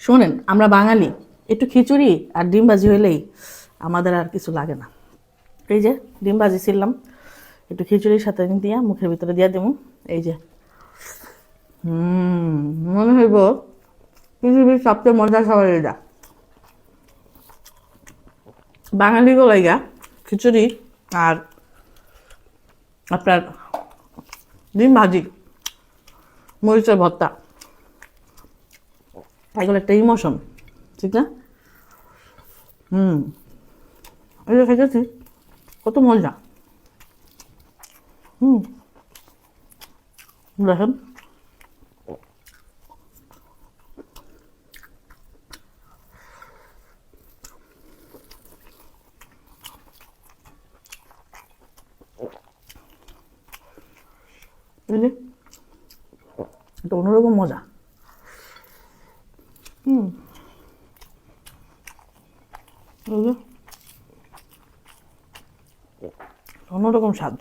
শোনেন, আমরা বাঙালি, একটু খিচুড়ি আর ডিম ভাজি হইলেই আমাদের আর কিছু লাগে না। এই যে ডিম ভাজি ছিলাম, একটু খিচুড়ির সাথে দিয়া মুখের ভিতরে দিয়া দেবো। এই যে মনে হইব পৃথিবীর সবচেয়ে মজার খাবার এটা। বাঙালি গোলাইগা খিচুড়ি আর আপনার ডিম ভাজি, মরিচের ভর্তা, এগুলো একটা ইমোশন, ঠিক না? এই যে খেতেছি, কত মজা। দেখেন, এই যে এটা অন্যরকম মজা। এই যে অন্যরকম স্বাদ।